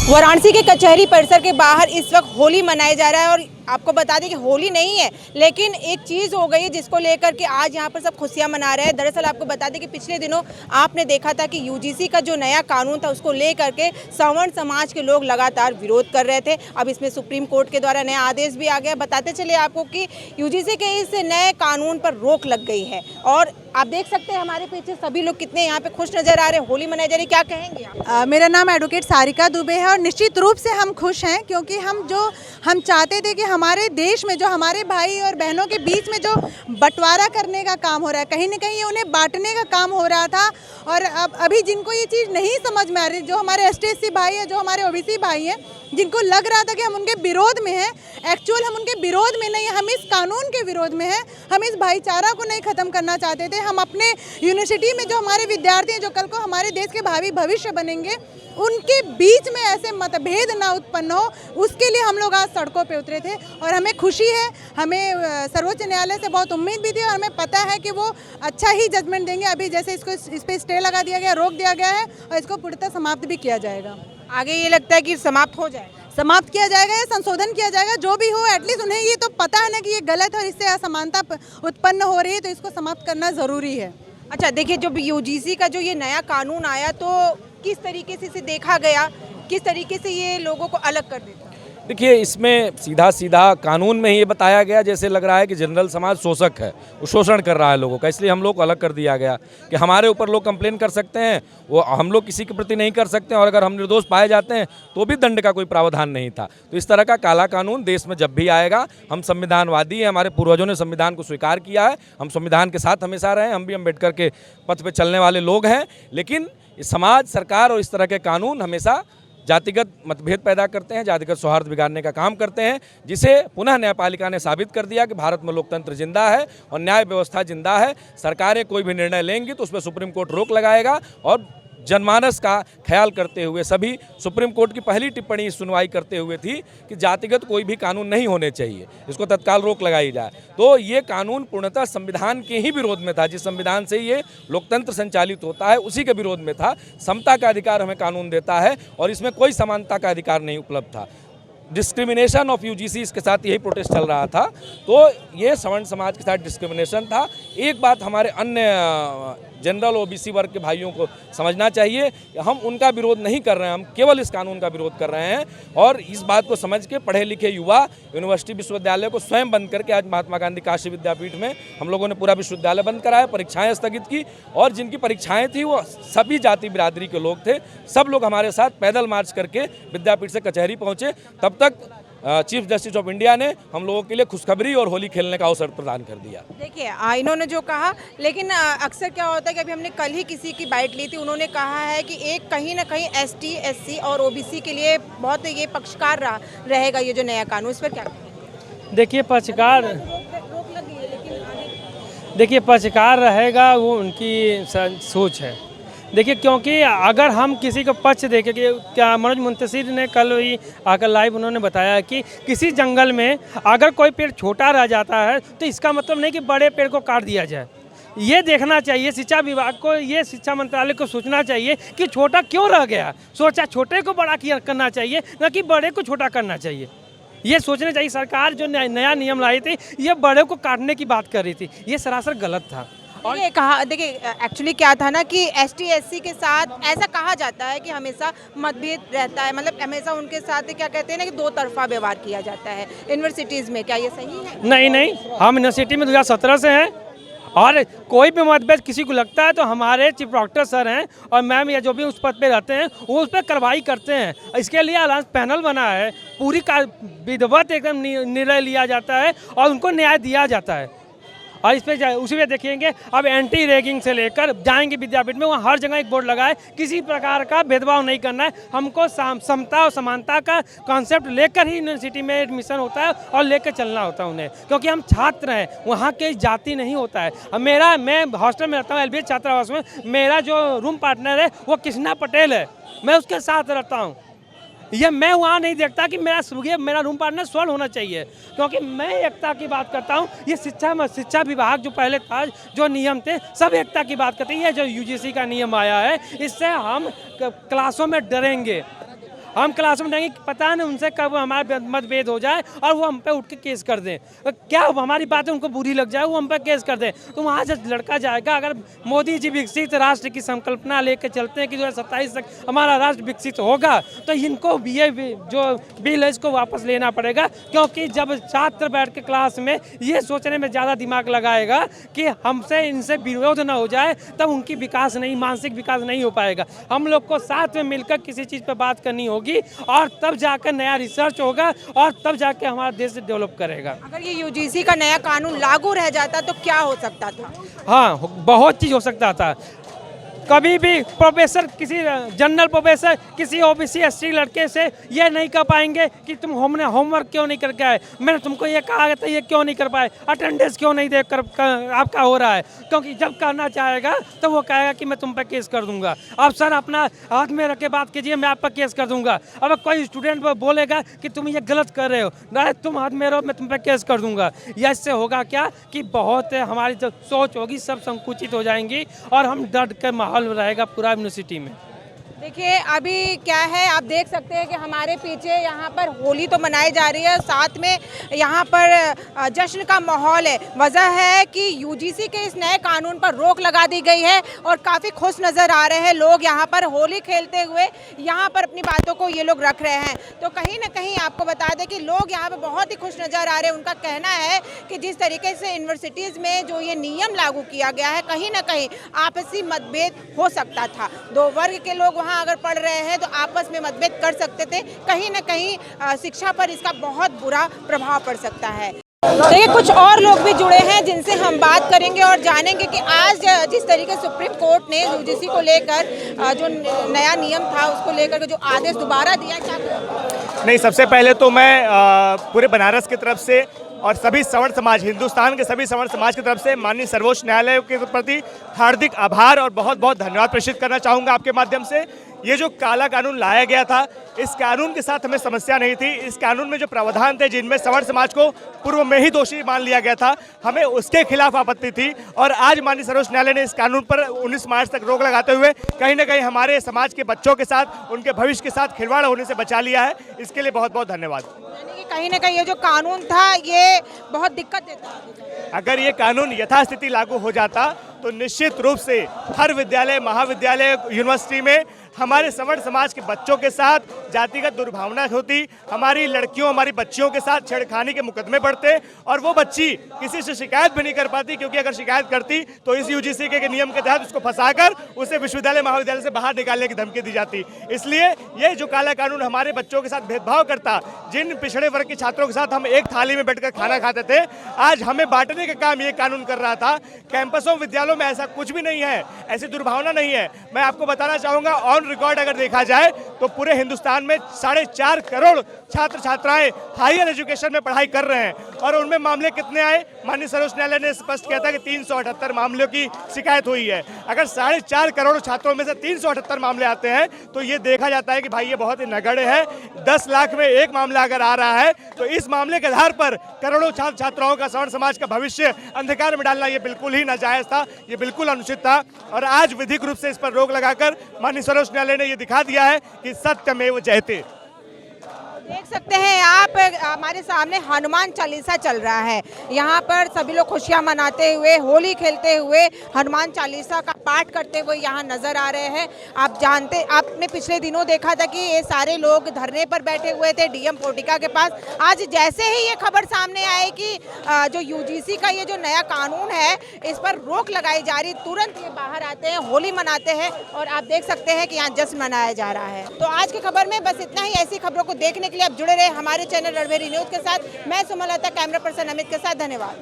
वाराणसी के कचहरी परिसर के बाहर इस वक्त होली मनाया जा रहा है और आपको बता दें कि होली नहीं है, लेकिन एक चीज़ हो गई है जिसको लेकर के आज यहाँ पर सब खुशियाँ मना रहे हैं। दरअसल आपको बता दें कि पिछले दिनों आपने देखा था कि यूजीसी का जो नया कानून था उसको लेकर के सवर्ण समाज के लोग लगातार विरोध कर रहे थे। अब इसमें सुप्रीम कोर्ट के द्वारा नया आदेश भी आ गया। बताते चले आपको कि यूजीसी के इस नए कानून पर रोक लग गई है और आप देख सकते हैं हमारे पीछे सभी लोग कितने यहाँ पे खुश नजर आ रहे हैं। होली मनाई जा रही, क्या कहेंगे आप? मेरा नाम एडवोकेट सारिका दुबे है और निश्चित रूप से हम खुश हैं क्योंकि हम चाहते थे कि हमारे देश में जो हमारे भाई और बहनों के बीच में जो बंटवारा करने का काम हो रहा है, कहीं ना कहीं उन्हें बांटने का काम हो रहा था। और अब अभी जिनको ये चीज़ नहीं समझ में आ रही, जो हमारे एसटी भाई हैं, जो हमारे ओबीसी भाई हैं, जिनको लग रहा था कि हम उनके विरोध में हैं, एक्चुअल हम उनके विरोध में नहीं, हम इस कानून के विरोध में हैं। हम इस भाईचारा को नहीं ख़त्म करना चाहते थे। हम अपने यूनिवर्सिटी में जो हमारे विद्यार्थी हैं, जो कल को हमारे देश के भावी भविष्य बनेंगे, उनके बीच में ऐसे मतभेद ना उत्पन्न हो, उसके लिए हम लोग आज सड़कों पे उतरे थे। और हमें खुशी है, हमें सर्वोच्च न्यायालय से बहुत उम्मीद भी थी और हमें पता है कि वो अच्छा ही जजमेंट देंगे। अभी जैसे इस पर स्टे लगा दिया गया, रोक दिया गया है और इसको पूर्णतः समाप्त भी किया जाएगा। आगे ये लगता है कि समाप्त हो जाए, समाप्त किया जाएगा या संशोधन किया जाएगा, जो भी हो। एटलीस्ट उन्हें ये तो पता है ना कि ये गलत है और इससे असमानता उत्पन्न हो रही है, तो इसको समाप्त करना ज़रूरी है। अच्छा देखिए, जब यूजीसी का जो ये नया कानून आया तो किस तरीके से इसे देखा गया, किस तरीके से ये लोगों को अलग कर देता? देखिए, इसमें सीधा सीधा कानून में ही ये बताया गया, जैसे लग रहा है कि जनरल समाज शोषक है, वो शोषण कर रहा है लोगों का, इसलिए हम लोग को अलग कर दिया गया कि हमारे ऊपर लोग कंप्लेन कर सकते हैं, वो हम लोग किसी के प्रति नहीं कर सकते हैं और अगर हम निर्दोष पाए जाते हैं तो भी दंड का कोई प्रावधान नहीं था। तो इस तरह का काला कानून देश में जब भी आएगा, हम संविधानवादी हैं, हमारे पूर्वजों ने संविधान को स्वीकार किया है, हम संविधान के साथ हमेशा रहे, हम भी अम्बेडकर के पथ पर चलने वाले लोग हैं। लेकिन समाज, सरकार और इस तरह के कानून हमेशा जातिगत मतभेद पैदा करते हैं, जातिगत सौहार्द बिगाड़ने का काम करते हैं, जिसे पुनः न्यायपालिका ने साबित कर दिया कि भारत में लोकतंत्र जिंदा है और न्याय व्यवस्था जिंदा है। सरकारें कोई भी निर्णय लेंगी तो उसमें सुप्रीम कोर्ट रोक लगाएगा और जनमानस का ख्याल करते हुए सभी सुप्रीम कोर्ट की पहली टिप्पणी सुनवाई करते हुए थी कि जातिगत कोई भी कानून नहीं होने चाहिए, इसको तत्काल रोक लगाई जाए। तो ये कानून पूर्णतः संविधान के ही विरोध में था। जिस संविधान से ये लोकतंत्र संचालित होता है उसी के विरोध में था। समता का अधिकार हमें कानून देता है और इसमें कोई समानता का अधिकार नहीं उपलब्ध था। डिस्क्रिमिनेशन ऑफ यूजीसी, इसके साथ यही प्रोटेस्ट चल रहा था। तो ये सवर्ण समाज के साथ डिस्क्रिमिनेशन था। एक बात हमारे अन्य जनरल ओबीसी वर्ग के भाइयों को समझना चाहिए कि हम उनका विरोध नहीं कर रहे हैं, हम केवल इस कानून का विरोध कर रहे हैं। और इस बात को समझ के पढ़े लिखे युवा यूनिवर्सिटी विश्वविद्यालय को स्वयं बंद करके, आज महात्मा गांधी काशी विद्यापीठ में हम लोगों ने पूरा विश्वविद्यालय बंद कराया, परीक्षाएं स्थगित की और जिनकी परीक्षाएं थी वो सभी जाति बिरादरी के लोग थे। सब लोग हमारे साथ पैदल मार्च करके विद्यापीठ से कचहरी पहुँचे। तब तक चीफ जस्टिस ऑफ इंडिया ने हम लोगों के लिए खुशखबरी और होली खेलने का अवसर प्रदान कर दिया। देखिए, इन्होंने जो कहा, लेकिन अक्सर क्या होता है कि अभी हमने कल ही किसी की बाइट ली थी, उन्होंने कहा है कि एक कहीं ना कहीं एसटी, एससी और ओबीसी के लिए बहुत ये पक्षकार रहेगा ये जो नया कानून, इस पर क्या कहेंगे? देखिए, पक्षकार रोक लगी है, लेकिन देखिए पक्षकार रहेगा, वो उनकी सोच है। देखिए, क्योंकि अगर हम किसी का पक्ष देखें कि क्या मनोज मुंतशिर ने कल ही आकर लाइव उन्होंने बताया कि किसी जंगल में अगर कोई पेड़ छोटा रह जाता है तो इसका मतलब नहीं कि बड़े पेड़ को काट दिया जाए। ये देखना चाहिए शिक्षा विभाग को, ये शिक्षा मंत्रालय को सोचना चाहिए कि छोटा क्यों रह गया। सोचा छोटे को बड़ा करना चाहिए, न कि बड़े को छोटा करना चाहिए। ये सोचना चाहिए। सरकार जो नया नियम लाई थी, ये बड़े को काटने की बात कर रही थी, ये सरासर गलत था। और ये कहा, देखिए एक्चुअली क्या था ना कि एसटी, एससी के साथ ऐसा कहा जाता है कि हमेशा मतभेद रहता है, मतलब हमेशा उनके साथ क्या कहते हैं ना कि दो तरफा व्यवहार किया जाता है यूनिवर्सिटीज़ में। क्या ये सही है? नहीं, हम यूनिवर्सिटी में 2017 से हैं और कोई भी मतभेद किसी को लगता है तो हमारे चीफ डॉक्टर सर हैं और मैम या जो भी उस पद पे रहते हैं वो उस पर कार्रवाई करते हैं। इसके लिए अलायंस पैनल बना है, पूरी विधिवत एकदम निर्णय लिया जाता है और उनको न्याय दिया जाता है। और इस पर उसी में देखेंगे, अब एंटी रैगिंग से लेकर जाएंगे विद्यापीठ में, वहाँ हर जगह एक बोर्ड लगा है, किसी प्रकार का भेदभाव नहीं करना है। हमको समता और समानता का कॉन्सेप्ट लेकर ही यूनिवर्सिटी में एडमिशन होता है और लेकर चलना होता है उन्हें, क्योंकि हम छात्र हैं, वहाँ के जाति नहीं होता है। अब मैं हॉस्टल में रहता हूँ, एलबीएस छात्रावास में, मेरा जो रूम पार्टनर है वो कृष्णा पटेल है, मैं उसके साथ रहता हूँ। ये मैं वहाँ नहीं देखता कि मेरा रूम पार्टनर स्वर्ण होना चाहिए, क्योंकि मैं एकता की बात करता हूँ। ये शिक्षा विभाग जो पहले था, जो नियम थे, सब एकता की बात करते हैं। ये जो यूजीसी का नियम आया है, इससे हम क्लासों में डरेंगे। हम क्लास में जाएंगे, पता नहीं उनसे कब हमारा मतभेद हो जाए और वो हम पे उठ के केस कर दें। क्या हमारी बातें उनको बुरी लग जाए, वो हम पे केस कर दें। तो वहाँ से लड़का जाएगा। अगर मोदी जी विकसित राष्ट्र की संकल्पना लेकर चलते हैं कि 2027 तक हमारा राष्ट्र विकसित होगा, तो इनको भी ये जो बिल है इसको वापस लेना पड़ेगा। क्योंकि जब छात्र बैठ के क्लास में ये सोचने में ज़्यादा दिमाग लगाएगा कि हमसे इनसे विरोध ना हो जाए, तब उनकी विकास नहीं, मानसिक विकास नहीं हो पाएगा। हम लोग को साथ में मिलकर किसी चीज़ पर बात करनी होगी और तब जाकर नया रिसर्च होगा और तब जाके हमारा देश डेवलप करेगा। अगर ये यूजीसी का नया कानून लागू रह जाता तो क्या हो सकता था? हाँ, बहुत चीज़ हो सकता था। कभी भी प्रोफेसर, किसी जनरल प्रोफेसर किसी ओबीसी एसटी लड़के से ये नहीं कर पाएंगे कि तुम हमने होमवर्क क्यों नहीं करके आए, मैंने तुमको ये कहा था ये क्यों नहीं कर पाए, अटेंडेंस क्यों नहीं दे कर आपका हो रहा है। क्योंकि जब करना चाहेगा तो वो कहेगा कि मैं तुम पर केस कर दूंगा। अब सर अपना हाथ में रख के बात कीजिए, मैं आप पर केस कर दूंगा। अब कोई स्टूडेंट बोलेगा कि तुम ये गलत कर रहे हो, ना तुम हाथ में रहो, मैं तुम पर केस कर दूंगा। या इससे होगा क्या कि बहुत हमारी जो सोच होगी सब संकुचित हो जाएंगी और हम डर के माहौल रहेगा पूरा यूनिवर्सिटी में। देखिए अभी क्या है, आप देख सकते हैं कि हमारे पीछे यहाँ पर होली तो मनाई जा रही है, साथ में यहाँ पर जश्न का माहौल है। वजह है कि यूजीसी के इस नए कानून पर रोक लगा दी गई है और काफ़ी खुश नज़र आ रहे हैं लोग यहाँ पर होली खेलते हुए। यहाँ पर अपनी बातों को ये लोग रख रहे हैं। तो कहीं ना कहीं आपको बता दें कि लोग यहाँ पर बहुत ही खुश नज़र आ रहे हैं। उनका कहना है कि जिस तरीके से यूनिवर्सिटीज़ में जो ये नियम लागू किया गया है, कहीं ना कहीं आपसी मतभेद हो सकता था। दो वर्ग के लोग अगर पढ़ रहे हैं तो आपस में मतभेद कर सकते थे। कहीं ना कहीं शिक्षा पर इसका बहुत बुरा प्रभाव पड़ सकता है। देखिए कुछ और लोग भी जुड़े हैं जिनसे हम बात करेंगे और जानेंगे कि आज जिस तरीके सुप्रीम कोर्ट ने यूजीसी को लेकर जो नया नियम था उसको लेकर जो आदेश दोबारा दिया, क्या नहीं, सबसे पहले तो मैं पूरे बनारस की तरफ से और सभी सवर्ण समाज, हिंदुस्तान के सभी सवर्ण समाज की तरफ से माननीय सर्वोच्च न्यायालय के प्रति हार्दिक आभार और बहुत बहुत धन्यवाद प्रेषित करना चाहूँगा आपके माध्यम से। ये जो काला कानून लाया गया था, इस कानून के साथ हमें समस्या नहीं थी। इस कानून में जो प्रावधान थे जिनमें सवर्ण समाज को पूर्व में ही दोषी मान लिया गया था, हमें उसके खिलाफ आपत्ति थी। और आज माननीय सर्वोच्च न्यायालय ने इस कानून पर 19 मार्च तक रोक लगाते हुए कहीं ना कहीं हमारे समाज के बच्चों के साथ, उनके भविष्य के साथ खिलवाड़ होने से बचा लिया है। इसके लिए बहुत बहुत धन्यवाद। यानी कि कहीं ना कहीं ये जो कानून था ये बहुत दिक्कत देता है। अगर ये कानून यथास्थिति लागू हो जाता तो निश्चित रूप से हर विद्यालय, महाविद्यालय, यूनिवर्सिटी में हमारे सवर्ण समाज के बच्चों के साथ जातिगत दुर्भावना होती, हमारी लड़कियों, हमारी बच्चियों के साथ छेड़खानी के मुकदमे बढ़ते और वो बच्ची किसी से शिकायत भी नहीं कर पाती, क्योंकि अगर शिकायत करती तो इस यूजीसी के नियम के तहत उसको फंसाकर उसे विश्वविद्यालय, महाविद्यालय से बाहर निकालने की धमकी दी जाती। इसलिए ये जो काला कानून हमारे बच्चों के साथ भेदभाव करता, जिन पिछड़े वर्ग के छात्रों के साथ हम एक थाली में बैठकर खाना खाते थे, आज हमें बांटने का काम ये कानून कर रहा था। कैंपसों, विद्यालयों में ऐसा कुछ भी नहीं है, ऐसी दुर्भावना नहीं है। मैं आपको बताना चाहूँगा, ऑन रिकॉर्ड अगर देखा जाए तो पूरे हिंदुस्तान में 4.5 करोड़ छात्र छात्राएं हायर एजुकेशन में पढ़ाई कर रहे हैं और उनमें मामले कितने आए? माननीय सर्वोच्च न्यायालय ने स्पष्ट किया था कि 378 मामलों की शिकायत हुई है। अगर 4.5 करोड़ छात्रों में से 378 मामले आते हैं तो ये देखा जाता है कि भाई ये बहुत ही नगण्य है। 10 लाख में एक मामला अगर आ रहा है तो इस मामले के आधार पर करोड़ों छात्र छात्राओं का, सवर्ण समाज का भविष्य अंधकार में डालना ये बिल्कुल ही नाजायज था, ये बिल्कुल अनुचित था। और आज विधिक रूप से इस पर रोक लगाकर माननीय सर्वोच्च न्यायालय ने ये दिखा दिया है कि सत्यमेव जयते। देख सकते हैं आप, हमारे सामने हनुमान चालीसा चल रहा है। यहाँ पर सभी लोग खुशियाँ मनाते हुए, होली खेलते हुए, हनुमान चालीसा का पाठ करते हुए यहाँ नजर आ रहे हैं। आप जानते, आपने पिछले दिनों देखा था कि ये सारे लोग धरने पर बैठे हुए थे डीएम पोटिका के पास। आज जैसे ही ये खबर सामने आई कि जो यूजीसी का ये जो नया कानून है इस पर रोक लगाई जा रही, तुरंत ये बाहर आते हैं, होली मनाते हैं और आप देख सकते हैं कि यहाँ जश्न मनाया जा रहा है। तो आज की खबर में बस इतना ही। ऐसी खबरों को देखने के लिए आप जुड़े रहे हमारे चैनल रणभेरी न्यूज़ के साथ। मैं सुमलता, कैमरा पर्सन अमित के साथ। धन्यवाद।